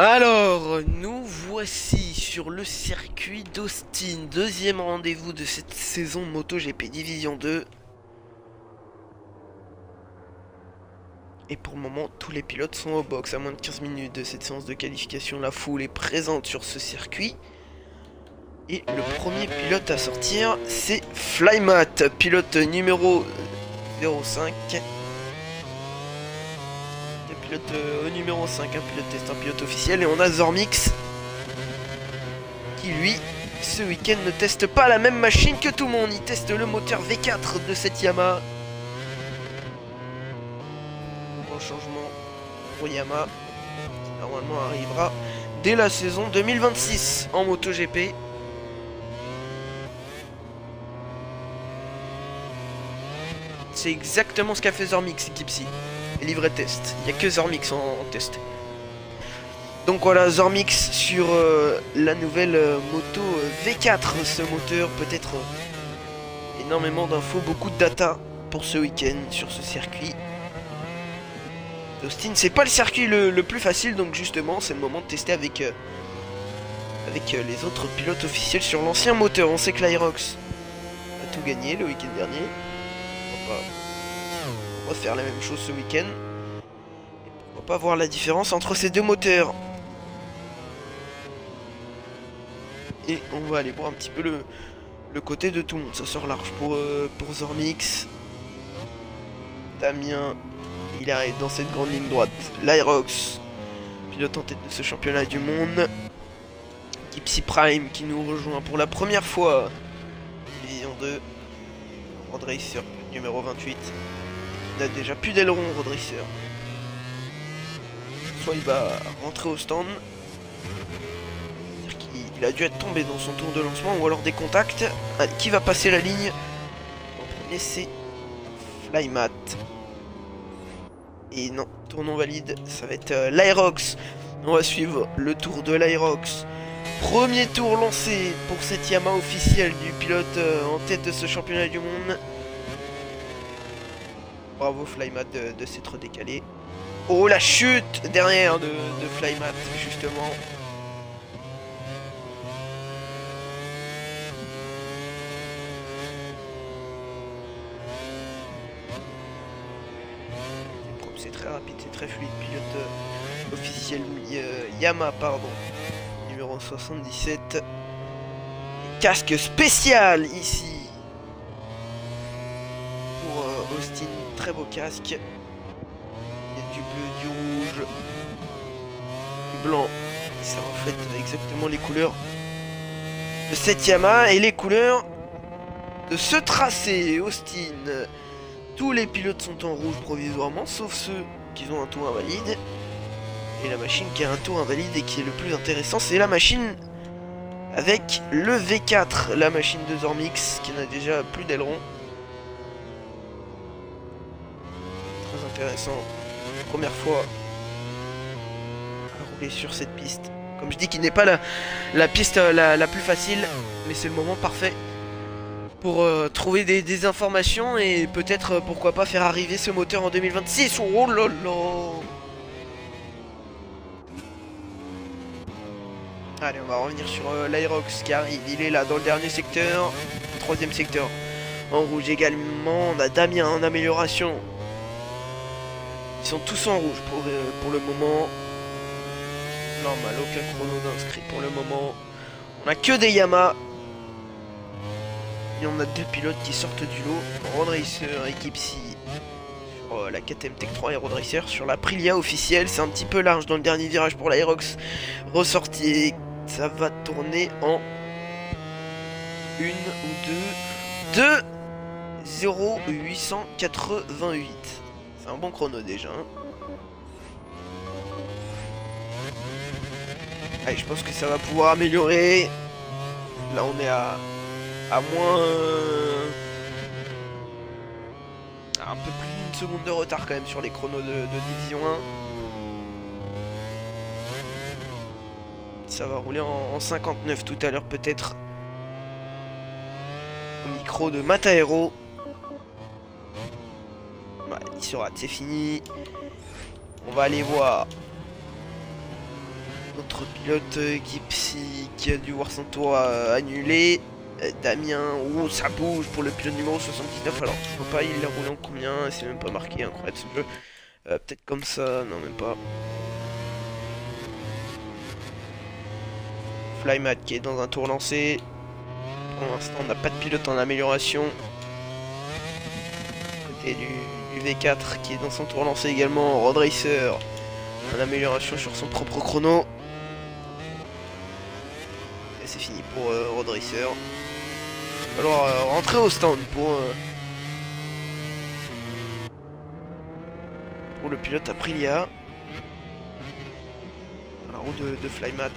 Alors, nous voici sur le circuit d'Austin, deuxième rendez-vous de cette saison MotoGP Division 2. Et pour le moment, tous les pilotes sont au box. À moins de 15 minutes de cette séance de qualification, la foule est présente sur ce circuit. Et le premier pilote à sortir, c'est Flymat, pilote numéro 05. Le pilote au numéro 5, un pilote test, un pilote officiel. Et on a Zormix, qui lui, ce week-end ne teste pas la même machine que tout le monde. Il teste le moteur V4 de cette Yamaha. Gros changement pour Yamaha, qui normalement arrivera dès la saison 2026 en MotoGP. C'est exactement ce qu'a fait Zormix, Gipsy. Livret test. Il n'y a que Zormix en test. Donc voilà, Zormix sur la nouvelle moto V4. Ce moteur, peut-être énormément d'infos, beaucoup de data pour ce week-end sur ce circuit. Austin, c'est pas le circuit le plus facile, donc justement, c'est le moment de tester avec les autres pilotes officiels sur l'ancien moteur. On sait que l'Aerox a tout gagné le week-end dernier. On va faire la même chose ce week-end. On va pas voir la différence entre ces deux moteurs. Et on va aller voir un petit peu le côté de tout le monde. Ça sort large pour Zormix. Damien, il arrive dans cette grande ligne droite. L'Aerox, pilote en tête de ce championnat du monde. Gipsy Prime qui nous rejoint pour la première fois. Division 2. Road Racer numéro 28. Il n'a déjà plus d'aileron, Road Racer. Soit il va rentrer au stand. C'est-à-dire qu'il a dû être tombé dans son tour de lancement ou alors des contacts. Allez, qui va passer la ligne? En premier, c'est Flymat. Et non, tour non valide, ça va être l'Aerox. On va suivre le tour de l'Aerox. Premier tour lancé pour cette Yamaha officielle du pilote en tête de ce championnat du monde. Bravo Flymat de s'être décalé. Oh, la chute derrière de Flymat, justement. C'est très rapide, c'est très fluide. Pilote officiel Yamaha, pardon. Numéro 77. Casque spécial ici pour Austin. Très beau casque. Il y a du bleu, du rouge, du blanc. Ça reflète exactement les couleurs de cette Yamaha et les couleurs de ce tracé. Austin. Tous les pilotes sont en rouge provisoirement, sauf ceux qui ont un tour invalide. Et la machine qui a un tour invalide et qui est le plus intéressant, c'est la machine avec le V4, la machine de Zormix, qui n'a déjà plus d'aileron. Très intéressant. Première fois à rouler sur cette piste. Comme je dis, qui n'est pas la piste la plus facile, mais c'est le moment parfait pour trouver des informations et peut-être, pourquoi pas, faire arriver ce moteur en 2026. Oh là là! Allez, on va revenir sur l'Aerox qui arrive. Il est là dans le dernier secteur. Troisième secteur. En rouge également. On a Damien en amélioration. Ils sont tous en rouge pour le moment. Normal, aucun chrono d'inscrit pour le moment. On a que des Yamaha. Et on a deux pilotes qui sortent du lot. Road Racer et Gipsy sur la KTM Tech 3 et Road Racer sur la Aprilia officielle. C'est un petit peu large dans le dernier virage pour l'Aerox. Ressorti. Ça va tourner en 1 ou 2 0,888. C'est un bon chrono déjà. Allez, je pense que ça va pouvoir améliorer. Là, on est à moins... un peu plus d'une seconde de retard quand même sur les chronos de Division 1. Ça va rouler en 59 tout à l'heure peut-être. Au micro de Mataero. Ouais, il se rate, c'est fini. On va aller voir Notre pilote Gipsy qui a dû voir son tour annulé. Damien, oh ça bouge pour le pilote numéro 79. Alors je vois pas, il l'a roulé en combien? C'est même pas marqué, incroyable ce jeu. Peut-être comme ça, non même pas. Flymat qui est dans un tour lancé. Pour l'instant on n'a pas de pilote en amélioration. Côté du V4 qui est dans son tour lancé également. Road Racer en amélioration sur son propre chrono. Et c'est fini pour Road Racer. Il va falloir rentrer au stand pour le pilote Aprilia. La roue de Flymat.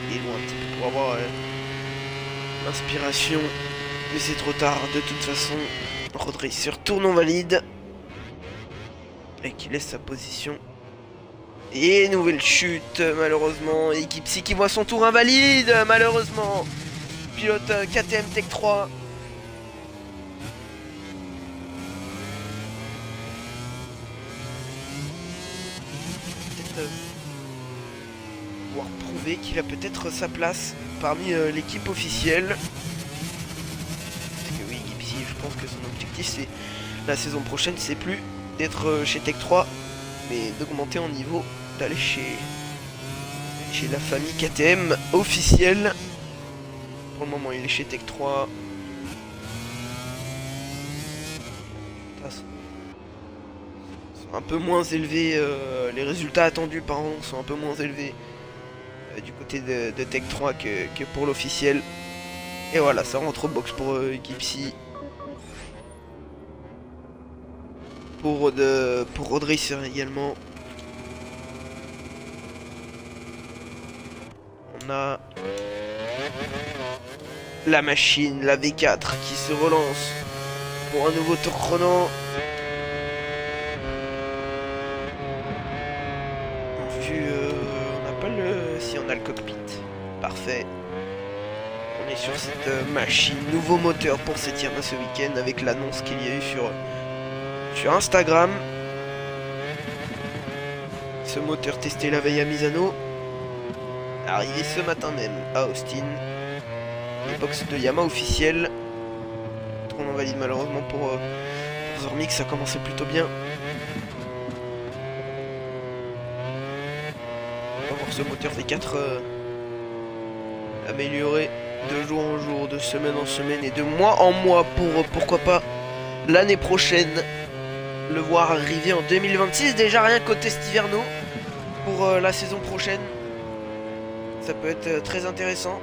Il est loin un petit peu pour avoir l'inspiration. Mais c'est trop tard de toute façon. Road Racer tourne en valide. Et qui laisse sa position. Et nouvelle chute malheureusement. Et Gipsy qui voit son tour invalide malheureusement. Pilote KTM Tech 3. Peut-être pouvoir prouver qu'il a peut-être sa place parmi l'équipe officielle. Parce que oui, Gipsy, je pense que son objectif c'est la saison prochaine, c'est plus d'être chez Tech 3, mais d'augmenter en niveau, d'aller chez la famille KTM officielle. Pour le moment, il est chez Tech 3. Sont un peu moins élevés, les résultats attendus pardon, sont un peu moins élevés du côté de Tech 3 que pour l'officiel. Et voilà, ça rentre au box pour Gipsy. Pour Road Racer également. On a la machine, la V4 qui se relance pour un nouveau tour chrono. On n'a pas le... Si on a le cockpit. Parfait. On est sur cette machine. Nouveau moteur pour cette Yamaha ce week-end avec l'annonce qu'il y a eu sur Instagram. Ce moteur testé la veille à Misano. Arrivé ce matin même à Austin. Les box de Yamaha officielles. On en valide malheureusement pour Zormix, ça commençait plutôt bien. On va voir ce moteur V4 amélioré de jour en jour, de semaine en semaine et de mois en mois pour pourquoi pas l'année prochaine le voir arriver en 2026. Déjà rien qu'au test hivernaux pour la saison prochaine. Ça peut être très intéressant.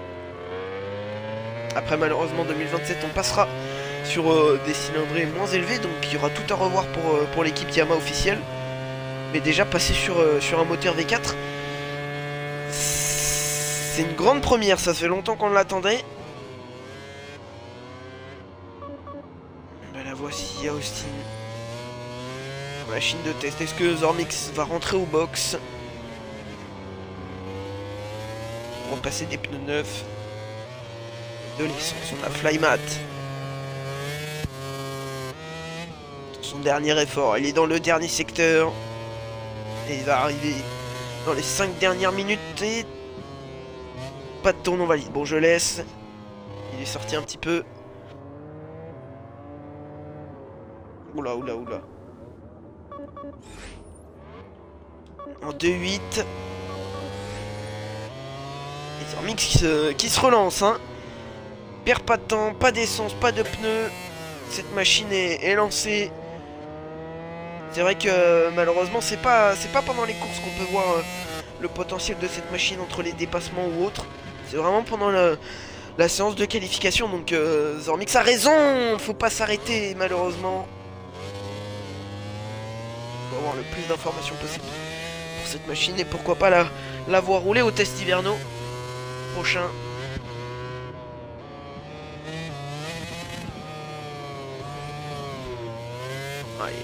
Après malheureusement 2027 on passera sur des cylindrées moins élevés, donc il y aura tout à revoir pour l'équipe Yamaha officielle. Mais déjà passer sur un moteur V4, c'est une grande première, ça fait longtemps qu'on l'attendait. Ben la voici à Austin. Machine de test, est-ce que Zormix va rentrer au box? On va passer des pneus neufs. De l'essence, on a Flymat. Son dernier effort, il est dans le dernier secteur. Et il va arriver dans les 5 dernières minutes et... Pas de tournon valide. Bon, je laisse. Il est sorti un petit peu. Oula, oula, oula. En 2-8. Et Zormix qui se relance, hein. Perd pas de temps, pas d'essence, pas de pneus. Cette machine est lancée. C'est vrai que malheureusement c'est pas pendant les courses qu'on peut voir le potentiel de cette machine entre les dépassements ou autres. C'est vraiment pendant la séance de qualification. Donc Zormix a raison, faut pas s'arrêter malheureusement. Faut avoir le plus d'informations possible pour cette machine et pourquoi pas la voir rouler au test hivernaux prochain. Allez,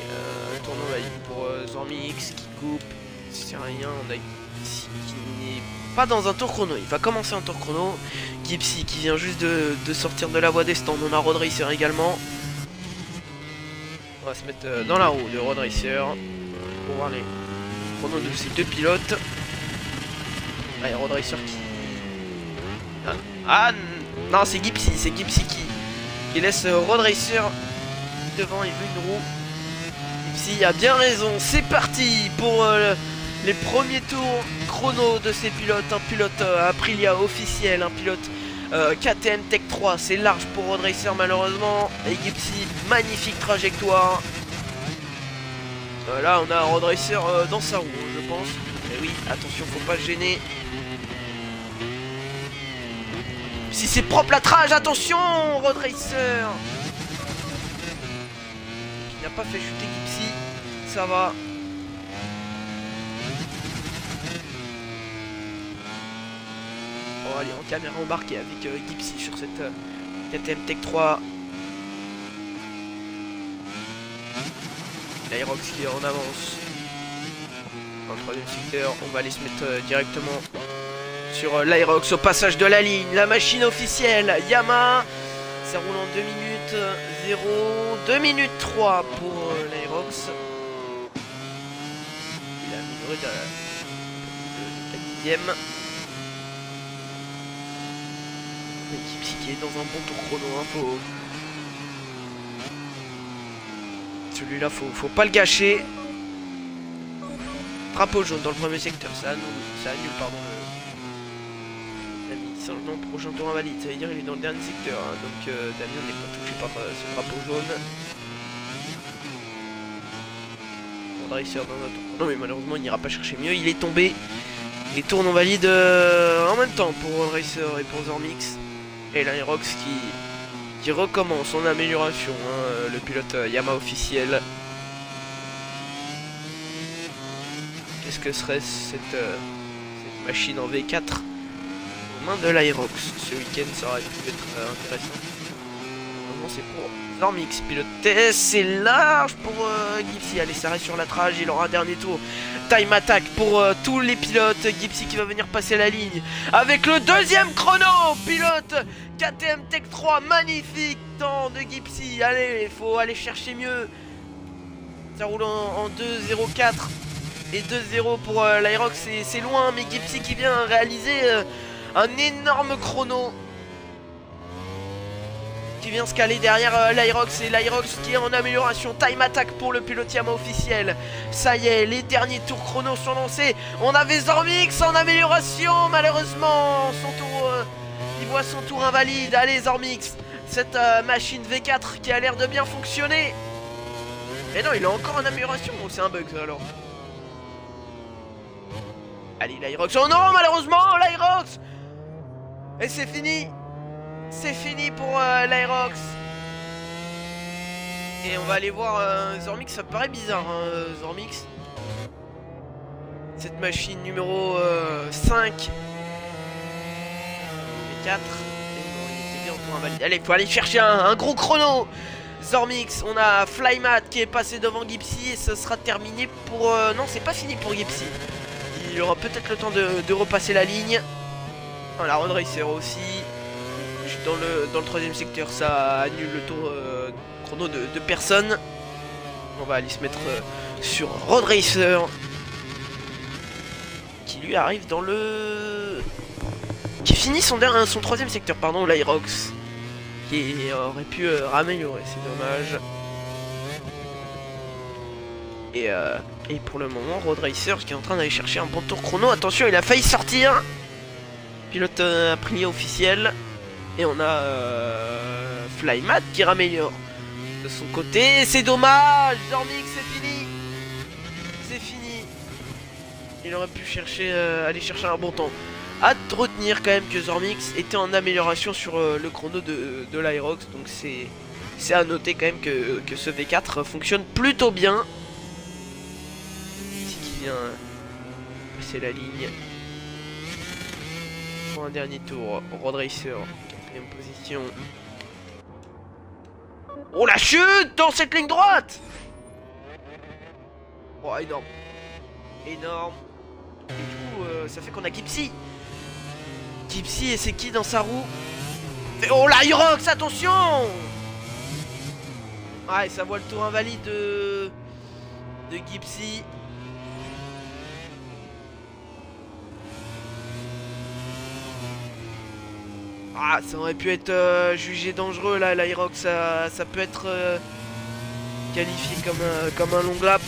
tournoi valide pour Zormix qui coupe. C'est rien, on a ici qui n'est Pas dans un tour chrono, il va commencer un tour chrono. Gipsy qui vient juste de sortir de la voie des stands. On a Road Racer également. On va se mettre dans la roue de Road Racer pour voir les chronos de ces deux pilotes. Allez, Road Racer qui... Ah non, c'est Gipsy qui laisse Road Racer devant, il veut une roue. Gipsy a bien raison, c'est parti pour les premiers tours chrono de ces pilotes. Un pilote Aprilia officiel, un pilote KTM Tech 3, c'est large pour Road Racer malheureusement. Et Gipsy, magnifique trajectoire. Là on a Road Racer dans sa roue je pense. Et oui, attention, faut pas se gêner. Si c'est propre la trage, attention Road Racer qui n'a pas fait chuter Gipsy, ça va. Oh allez, en caméra embarquée avec Gipsy sur cette KTM Tech 3. L'Aerox qui est en avance dans le troisième secteur. On va aller se mettre directement sur l'Aerox au passage de la ligne. La machine officielle Yamaha. Ça roule en 2 minutes 0, 2 minutes 3 pour l'Aerox. Il a amélioré de la dixième. Gipsy qui est dans un bon tour chrono, hein, celui-là faut pas le gâcher. Drapeau jaune dans le premier secteur, ça annule pardon Damien prochain tour invalide, ça veut dire qu'il est dans le dernier secteur, hein, donc Damien n'est pas touché par ce drapeau jaune. Road Racer dans un tour chrono, mais malheureusement il n'ira pas chercher mieux, il est tombé. Les tours non valides en même temps pour Road Racer et pour Zormix. Et l'Aerox qui recommence en amélioration, hein, le pilote Yamaha officiel. Qu'est-ce que serait cette machine en V4 aux mains de l'Aerox? Ce week-end ça aurait pu être intéressant. Normalement c'est pour Zormix, pilote TS, c'est large pour Gipsy. Allez, ça reste sur la trage, il aura un dernier tour. Time attack pour tous les pilotes. Gipsy qui va venir passer la ligne avec le deuxième chrono. Pilote KTM Tech 3, magnifique temps de Gipsy. Allez, il faut aller chercher mieux. Ça roule en 2.04 et 2.0 pour l'Aerox, c'est loin, mais Gipsy qui vient réaliser un énorme chrono. Qui vient se caler derrière l'Aerox, et l'Aerox qui est en amélioration. Time attack pour le pilote Yamaha officiel. Ça y est, les derniers tours chrono sont lancés. On avait Zormix en amélioration, malheureusement. Son tour, il voit son tour invalide. Allez Zormix, cette machine V4 qui a l'air de bien fonctionner. Mais non, il est encore en amélioration, ou c'est un bug ça, alors? Allez l'Aerox, oh non malheureusement l'Aerox. Et c'est fini. C'est fini pour l'Aerox. Et on va aller voir Zormix, ça paraît bizarre hein, Zormix. Cette machine numéro 5. Et 4. Et bon, il était bien en tour invalide. Allez, faut aller chercher un gros chrono. Zormix, on a Flymat qui est passé devant Gipsy et ça sera terminé pour... non, c'est pas fini pour Gipsy. Il aura peut-être le temps de repasser la ligne. Oh, la Road Racer aussi. Dans le troisième secteur, ça annule le tour chrono de personne. On va aller se mettre sur Road Racer, qui lui arrive dans le... qui finit son troisième secteur, pardon, l'Aerox, qui aurait pu raméliorer, c'est dommage. Et pour le moment, Road Racer qui est en train d'aller chercher un bon tour chrono. Attention, il a failli sortir. Pilote Aprilia officiel. Et on a Flymat qui raméliore de son côté. C'est dommage, Zormix, c'est fini. C'est fini. Il aurait pu aller chercher un bon temps. À retenir quand même que Zormix était en amélioration sur le chrono de l'Aerox. Donc c'est à noter quand même que ce V4 fonctionne plutôt bien. Ici qui vient passer la ligne pour un dernier tour. Road Racer, quatrième position. Oh la chute dans cette ligne droite. Oh énorme. Énorme. Et du coup ça fait qu'on a Gipsy Gypsy, et c'est qui dans sa roue? Oh l'Aerox, attention! Ah, et ça voit le tour invalide de Gypsy. Ah, ça aurait pu être jugé dangereux là, l'Aerox, ça peut être qualifié comme un long lap.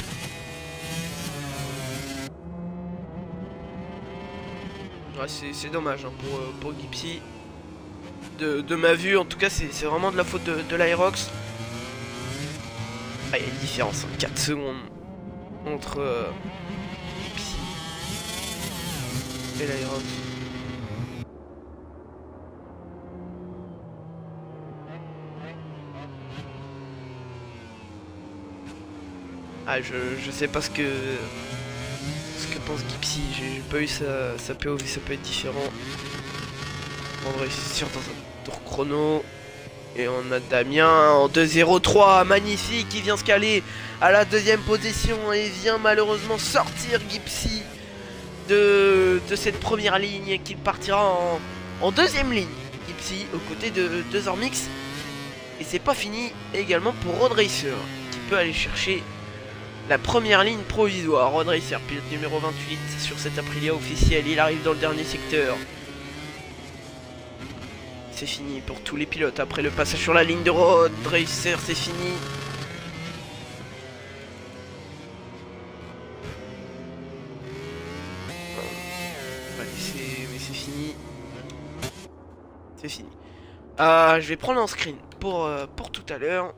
Ouais, c'est dommage hein, pour Gypsy. De ma vue, en tout cas, c'est vraiment de la faute de l'Aerox. Ah, il y a une différence, 4 secondes entre Gypsy et l'Aerox. Ah, je sais pas ce que pense Gypsy, j'ai pas eu sa POV, ça peut être différent. On va réussir dans un tour chrono. Et on a Damien en 2-0-3, magnifique, il vient se caler à la deuxième position et vient malheureusement sortir Gypsy de cette première ligne qui partira en deuxième ligne. Gypsy aux côtés de Zormix. Et c'est pas fini également pour Road Racer qui peut aller chercher la première ligne provisoire. Road Racer, pilote numéro 28 sur cette Aprilia officielle, il arrive dans le dernier secteur. C'est fini pour tous les pilotes après le passage sur la ligne de Road Racer, c'est fini. Ouais, mais c'est fini. C'est fini. Je vais prendre en screen pour tout à l'heure.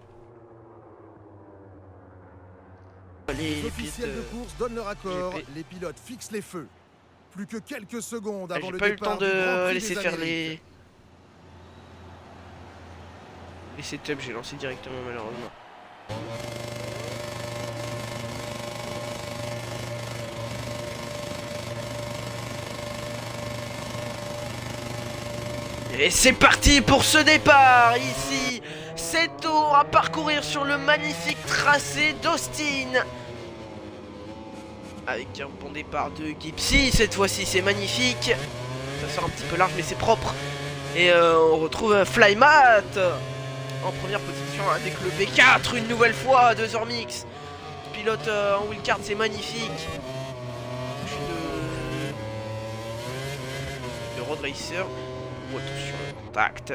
Les officiels de course donnent leur accord, les pilotes fixent les feux. Plus que quelques secondes avant le départ. J'ai pas eu le temps de laisser faire les setups, j'ai lancé directement malheureusement. Et c'est parti pour ce départ ici. 7 tours à parcourir sur le magnifique tracé d'Austin. Avec un bon départ de Gypsy, cette fois-ci c'est magnifique. Ça sort un petit peu large mais c'est propre. Et on retrouve Flymat en première position avec le B4 une nouvelle fois de Zormix. Pilote en wheelcard, c'est magnifique. De Road Racer. Retour sur le contact.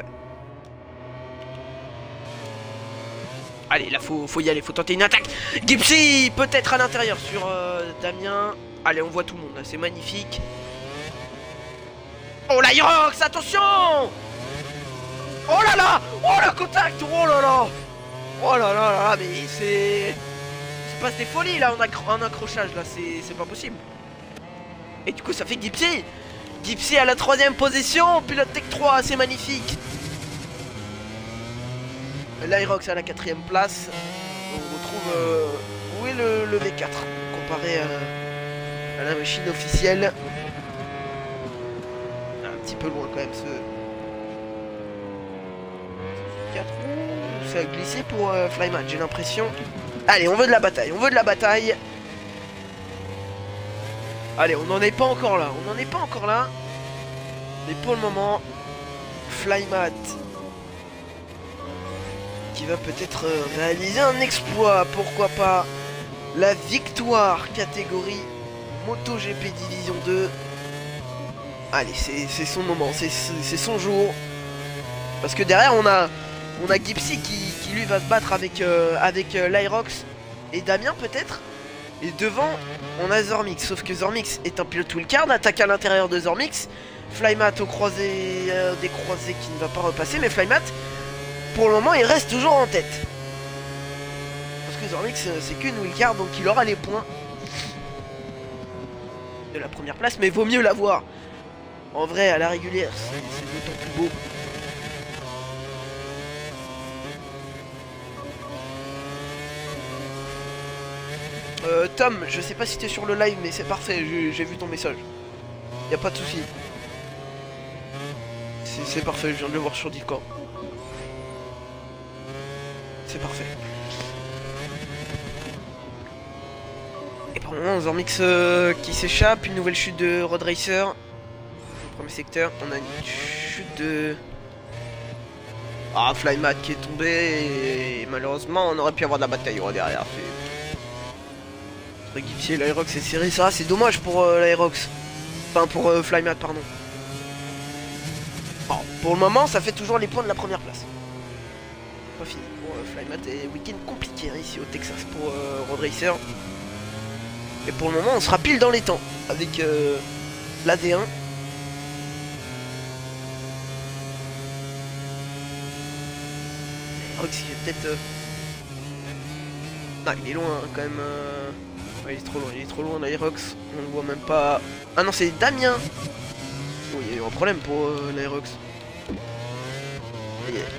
Allez, là faut y aller, faut tenter une attaque. Gypsy peut-être à l'intérieur sur Damien. Allez, on voit tout le monde là, c'est magnifique. Oh l'Aerox, attention! Oh là là! Oh le contact! Oh là là! Oh là là là, mais c'est... Il se passe des folies là en accrochage là, c'est pas possible. Et du coup ça fait Gypsy. Gypsy à la 3ème position, pilote Tech 3, c'est magnifique. L'Aerox à la 4ème place. On retrouve où est le V4 comparé à la machine officielle. Un petit peu loin quand même ce V4. Ça a glissé pour Flyman, j'ai l'impression. Allez, on veut de la bataille, on veut de la bataille. Allez, on n'en est pas encore là, on n'en est pas encore là. Mais pour le moment, Flymat qui va peut-être réaliser un exploit, pourquoi pas. La victoire catégorie MotoGP Division 2. Allez, c'est son moment, c'est son jour. Parce que derrière on a Gypsy qui lui va se battre avec l'Aerox et Damien peut-être. Et devant on a Zormix, sauf que Zormix est un pilote wheelcard, attaque à l'intérieur de Zormix. Flymat au croisé des croisés qui ne va pas repasser, mais Flymat pour le moment il reste toujours en tête. Parce que Zormix c'est qu'une wheelcard, donc il aura les points de la première place, mais vaut mieux l'avoir. En vrai à la régulière c'est d'autant plus beau. Tom, je sais pas si t'es sur le live, mais c'est parfait, j'ai vu ton message. Y a pas de souci. C'est parfait, je viens de le voir sur Discord. C'est parfait. Et pour le moment, Zormix qui s'échappe, une nouvelle chute de Road Racer. Premier secteur, on a une chute de... Ah, Flymat qui est tombé et malheureusement on aurait pu avoir de la bataille derrière. Entre Gipsy et l'Aerox c'est serré, ça c'est dommage pour l'Aerox. Enfin pour Flymat pardon. Bon, pour le moment ça fait toujours les points de la première place. Pas fini pour Flymat et week-end compliqué hein, ici au Texas pour Road Racer. Et pour le moment on sera pile dans les temps avec la D1. Qui est peut-être... Non, il est loin hein, quand même. Ouais, il est trop loin l'Aerox. On le voit même pas. Ah non, c'est Damien. Oh, il y a eu un problème pour l'Aerox.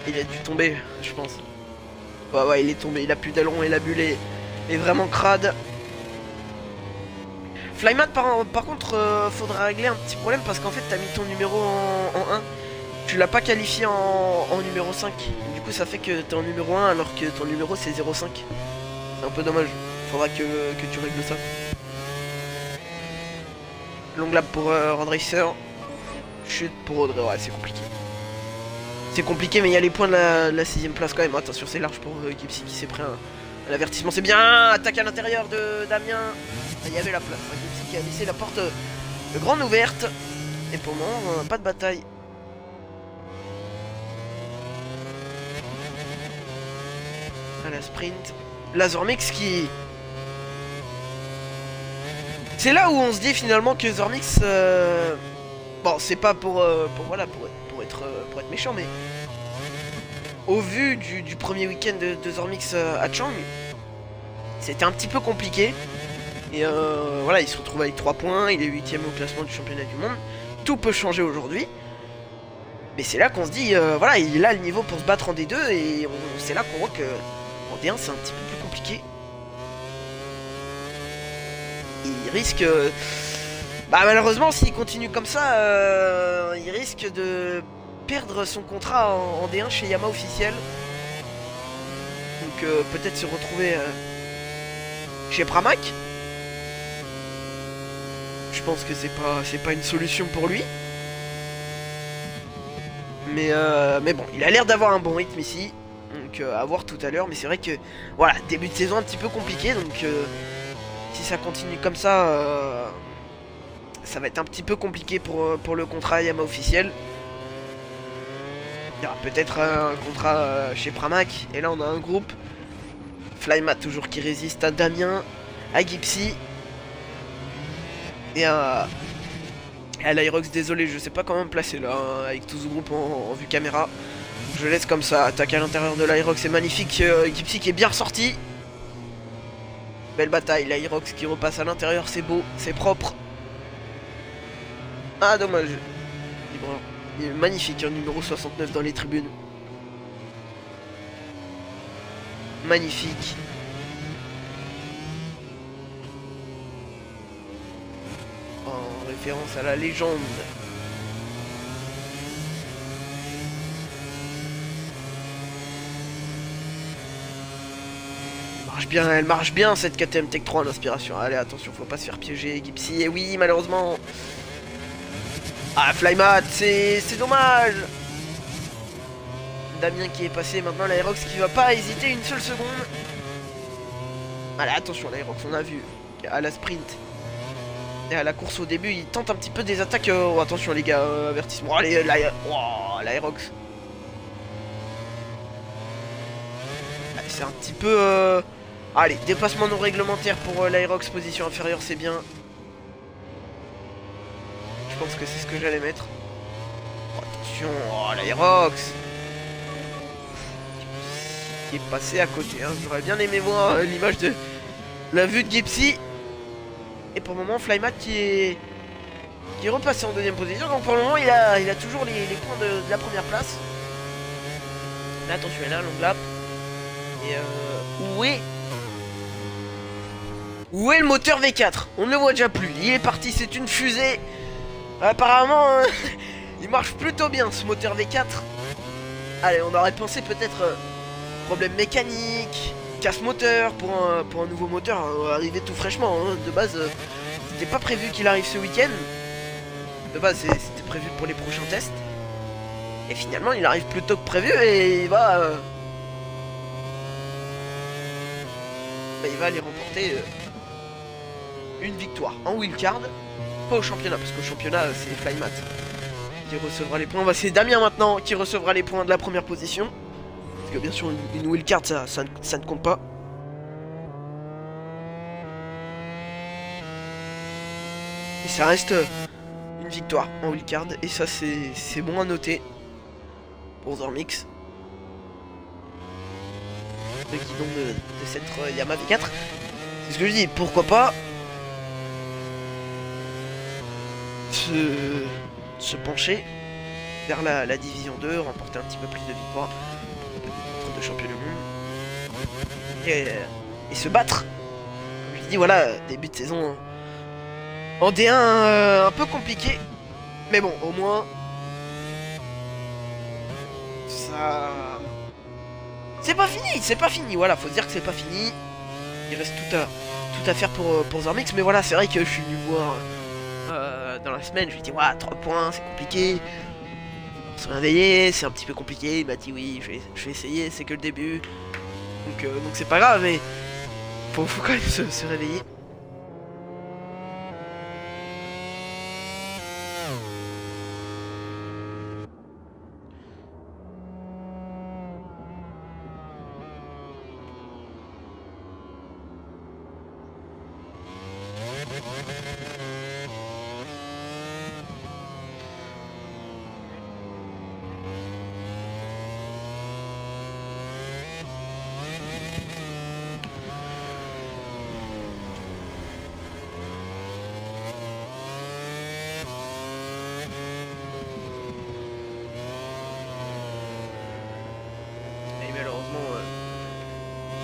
Il a dû tomber, je pense. Ouais, il est tombé. Il a plus d'aileron et la bulle est vraiment crade. Flymat, par contre, faudra régler un petit problème parce qu'en fait, t'as mis ton numéro en 1. Tu l'as pas qualifié en numéro 5. Du coup ça fait que t'es en numéro 1 alors que ton numéro c'est 0,5. C'est un peu dommage. Faudra que tu règles ça. Long lap pour Road Racer. Chute pour Audrey. Ouais c'est compliqué. C'est compliqué mais il y a les points de la 6ème place quand même. Attention c'est large pour Gipsy qui s'est pris un avertissement. C'est bien. Attaque à l'intérieur de Damien. Il y avait la place. Gipsy qui a laissé la porte grande ouverte. Et pour le moment pas de bataille. À la sprint, la Zormix qui... C'est là où on se dit finalement que Zormix... Bon, c'est pas pour être méchant, mais... Au vu du premier week-end de Zormix à Chang, c'était un petit peu compliqué. Et voilà, il se retrouve avec 3 points, il est 8ème au classement du championnat du monde. Tout peut changer aujourd'hui. Mais c'est là qu'on se dit, voilà, il a le niveau pour se battre en D2 et c'est là qu'on voit que... En D1 c'est un petit peu plus compliqué. Il risque... Bah malheureusement s'il continue comme ça, il risque de perdre son contrat en D1 chez Yamaha officiel. Donc peut-être se retrouver chez Pramac. Je pense que c'est pas une solution pour lui. Mais bon, il a l'air d'avoir un bon rythme ici. Donc à voir tout à l'heure. Mais c'est vrai que voilà, début de saison un petit peu compliqué. Donc si ça continue comme ça, ça va être un petit peu compliqué pour le contrat Yamaha officiel. Il y aura peut-être un contrat chez Pramac. Et là on a un groupe. Flymat toujours qui résiste à Damien, à Gipsy. Et à l'Aerox, désolé, je sais pas comment me placer là, hein, avec tout ce groupe en vue caméra. Je laisse comme ça, attaque à l'intérieur de l'Aerox, c'est magnifique, Gipsy qui est bien ressorti. Belle bataille, l'Aerox qui repasse à l'intérieur, c'est beau, c'est propre. Ah dommage. Il est magnifique, hein, numéro 69 dans les tribunes. Magnifique. En référence à la légende. Elle marche bien cette KTM Tech 3 en inspiration. Allez attention, faut pas se faire piéger Gipsy. Et oui malheureusement. Ah Flymat, c'est dommage. Damien qui est passé, maintenant l'Aerox qui va pas hésiter une seule seconde. Allez attention l'Aerox, on a vu à la sprint et à la course au début il tente un petit peu des attaques. Oh, attention les gars, avertissement. Allez l'Aerox. C'est un petit peu allez, dépassement non réglementaire pour l'Aerox, position inférieure, c'est bien. Je pense que c'est ce que j'allais mettre. Oh, attention, oh l'Aerox qui est passé à côté, hein. J'aurais bien aimé voir l'image de la vue de Gipsy. Et pour le moment Flymat qui est repassé en deuxième position. Donc pour le moment il a toujours les points de la première place. Mais attention, il a un long lap. Et où est le moteur V4? On ne le voit déjà plus. Il est parti, c'est une fusée. Apparemment, il marche plutôt bien ce moteur V4. Allez, on aurait pensé peut-être problème mécanique, casse moteur pour un nouveau moteur arrivé tout fraîchement. Hein. De base, c'était pas prévu qu'il arrive ce week-end. De base, c'était prévu pour les prochains tests. Et finalement, il arrive plus tôt que prévu et il va aller remporter une victoire en wildcard. Pas au championnat, parce qu'au championnat, c'est Flymat qui recevra les points. C'est Damien maintenant qui recevra les points de la première position. Parce que bien sûr, une wildcard, ça ne compte pas. Et ça reste une victoire en wildcard. Et ça, c'est bon à noter pour Zormix. Le guidon de cette Yamaha V4. C'est ce que je dis, pourquoi pas se pencher vers la division 2, remporter un petit peu plus de victoires, peut-être de champion du monde, et se battre. Comme je dis, voilà, début de saison en D1 un peu compliqué, mais bon, au moins ça... C'est pas fini, voilà, faut se dire que c'est pas fini. Il reste tout à faire pour Zormix, mais voilà, c'est vrai que je suis venu voir dans la semaine, je lui ai dit, ouais, 3 points, c'est compliqué. On se réveiller, c'est un petit peu compliqué. Il m'a dit, oui, je vais essayer, c'est que le début. Donc c'est pas grave, mais faut quand même se réveiller.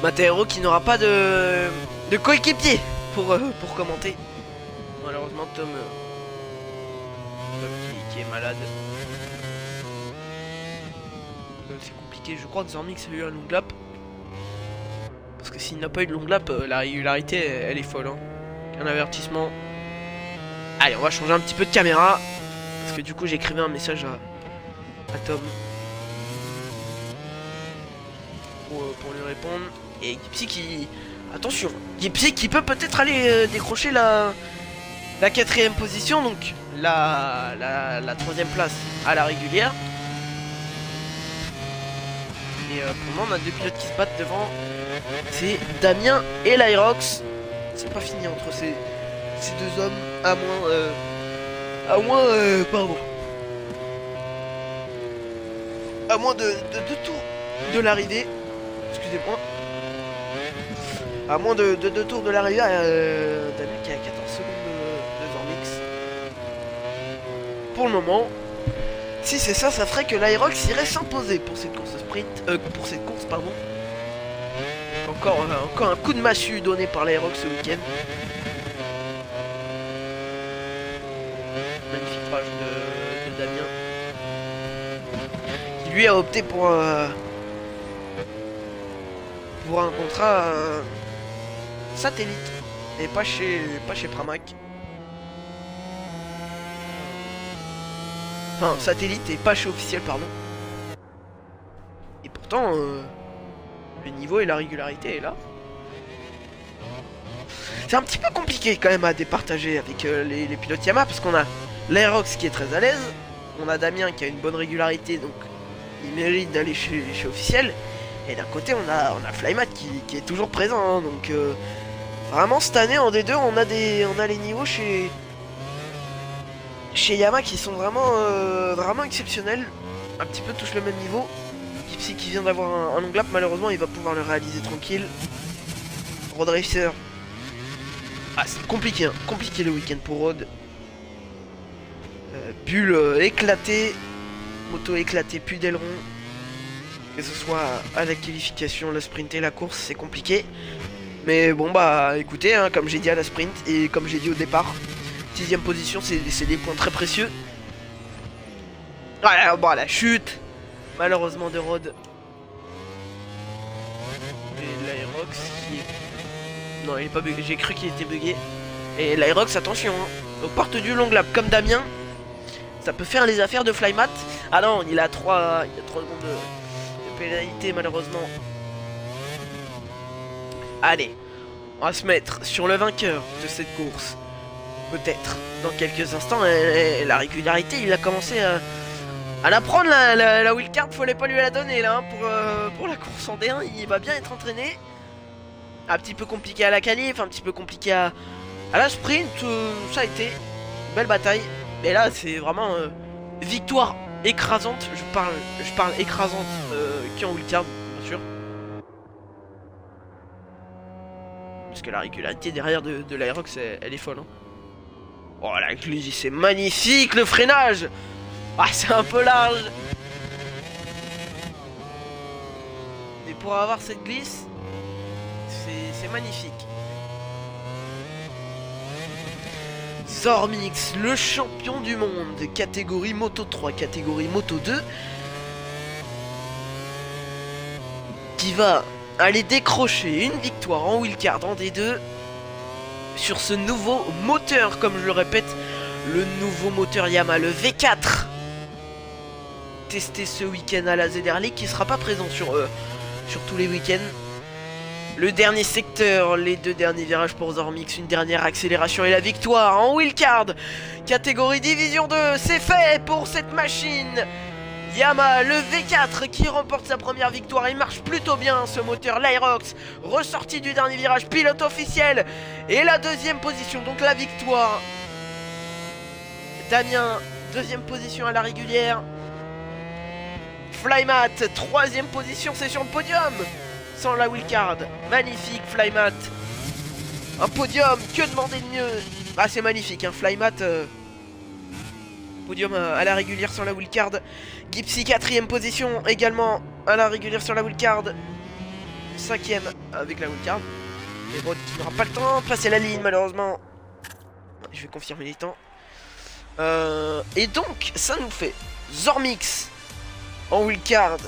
Matero qui n'aura pas de coéquipier pour commenter. Malheureusement Tom qui est malade. C'est compliqué, je crois que Zormix a eu un long lap. Parce que s'il n'a pas eu de long lap, la régularité elle est folle. Hein. Un avertissement. Allez, on va changer un petit peu de caméra. Parce que du coup j'écrivais un message à Tom. Pour lui répondre. Et Gipsy qui... Attention, Gipsy qui peut peut-être aller décrocher la 4ème position, donc la 3ème place à la régulière. Et pour le moment on a 2 pilotes qui se battent devant. C'est Damien et l'Aerox. C'est pas fini entre ces 2 hommes, à moins de 2 tours de l'arrivée. Excusez-moi. À moins de 2 tours de l'arrivée, Damien qui a 14 secondes de Zormix. Pour le moment, si c'est ça, ça ferait que l'Aerox irait s'imposer pour cette course sprint. Pour cette course, pardon. Encore un coup de massue donné par l'Aerox ce week-end. Magnifique rage de Damien. Qui lui a opté pour un contrat satellite et pas chez Pramac. Enfin, satellite et pas chez officiel, pardon. Et pourtant, le niveau et la régularité est là. C'est un petit peu compliqué quand même à départager avec les pilotes Yamaha parce qu'on a l'Aerox qui est très à l'aise, on a Damien qui a une bonne régularité donc il mérite d'aller chez officiel. Et d'un côté on a Flymat qui est toujours présent hein, donc vraiment cette année en D2 on a les niveaux chez Yamaha qui sont vraiment exceptionnels. Un petit peu tous le même niveau. Gipsy qui vient d'avoir un long lap, malheureusement il va pouvoir le réaliser tranquille. Road Racer. Ah c'est compliqué hein. Compliqué le week-end pour Road. Bulle éclatée. Moto éclatée, plus d'aileron. Que ce soit à la qualification, la sprint et la course, c'est compliqué. Mais bon bah écoutez, hein, comme j'ai dit à la sprint et comme j'ai dit au départ, 6ème position c'est des points très précieux. Voilà, bon la chute malheureusement de Road. Et l'Aerox qui est... Non il est pas bugué, j'ai cru qu'il était bugué. Et l'Aerox attention, hein, aux portes du long lap comme Damien. Ça peut faire les affaires de Flymat. Ah non, il a 3 secondes de pénalité malheureusement. Allez, on va se mettre sur le vainqueur de cette course. Peut-être dans quelques instants. La régularité, il a commencé à la prendre la wildcard. Fallait pas lui la donner là pour la course en D1. Il va bien être entraîné. Un petit peu compliqué à la qualif, un petit peu compliqué à la sprint. Ça a été une belle bataille. Mais là, c'est vraiment victoire écrasante. Je parle écrasante qui en wildcard, bien sûr. Parce que la régularité derrière de l'Aerox, elle est folle. Hein. Oh la glisse, c'est magnifique le freinage. Ah, c'est un peu large. Mais pour avoir cette glisse, c'est magnifique. Zormix, le champion du monde, catégorie Moto 3, catégorie Moto 2, qui va aller décrocher une victoire en wildcard en D2 sur ce nouveau moteur, comme je le répète, le nouveau moteur Yamaha, le V4, testé ce week-end à la ZR League, qui sera pas présent sur tous les week-ends. Le dernier secteur, les 2 derniers virages pour Zormix, une dernière accélération et la victoire en wildcard, catégorie division 2, c'est fait pour cette machine Yamaha, le V4 qui remporte sa première victoire. Il marche plutôt bien ce moteur, l'Aerox, ressorti du dernier virage, pilote officiel. Et la 2e position, donc la victoire. Damien, 2e position à la régulière. Flymat, 3e position, c'est sur le podium. Sans la wildcard, magnifique Flymat. Un podium, que demander de mieux? Ah, c'est magnifique, hein, Flymat. Podium à la régulière sur la wildcard. Gipsy 4ème position également à la régulière sur la wildcard. 5ème avec la wildcard. Et bon, qui n'aura pas le temps de passer la ligne malheureusement. Je vais confirmer les temps. Et donc ça nous fait Zormix en wildcard